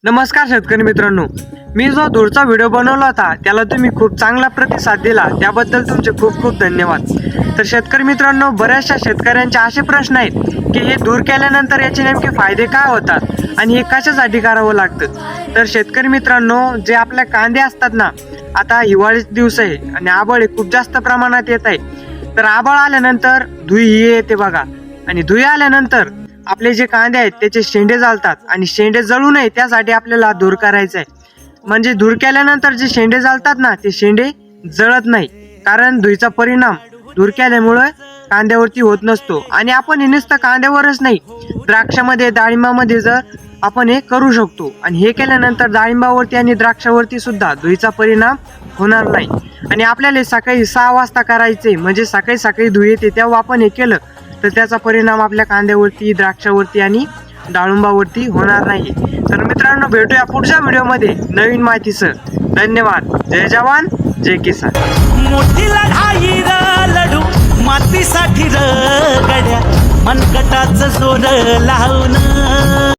नमस्कार शेतकरी मित्रांनो, मी जो दूरचा व्हिडिओ बनवला होता त्याला तुम्ही खूप चांगला प्रतिसाद दिला, त्याबद्दल तुमचे खूप खूप धन्यवाद। तर शेतकरी मित्रांनो, बऱ्याचशा शेतकऱ्यांचे असे प्रश्न आहेत की हे दूर केल्यानंतर याचे नेमके फायदे काय होतात आणि हे कशासाठी करावं लागतं। तर शेतकरी मित्रांनो, जे आपल्या कांदे असतात ना, आता हिवाळीचे दिवस आहे आणि आभाळ खूप जास्त प्रमाणात येत आहे। तर आभाळ आल्यानंतर धुई येते बघा, आणि धुई आल्यानंतर आपले जे कांदे आहेत त्याचे शेंडे जाळतात आणि शेंडे जळू नये त्यासाठी आपल्याला दूर करायचं आहे। म्हणजे दूर केल्यानंतर जे शेंडे जाळतात ना, ते शेंडे जळत नाही, कारण धुईचा परिणाम दूर केल्यामुळे कांद्यावरती होत नसतो। आणि आपण हे नुसतं कांद्यावरच नाही, द्राक्षामध्ये डाळिंबामध्ये जर आपण हे करू शकतो, आणि हे केल्यानंतर डाळिंबावरती आणि द्राक्षावरती सुद्धा धुईचा परिणाम होणार नाही। आणि आपल्याला सकाळी 6 वाजता करायचे, म्हणजे सकाळी सकाळी धुई येते तेव्हा आपण हे केलं तर त्याचा परिणाम आपल्या कांद्यावरती, द्राक्षावरती आणि डाळिंबावरती होणार नाही। तर मित्रांनो, भेटूया पुढच्या व्हिडिओमध्ये नवीन माहितीसह। धन्यवाद। जय जवान जय किसान। मोठी लढाई लढू मातीसाठी गड्या, मनगटाचं जोर लावून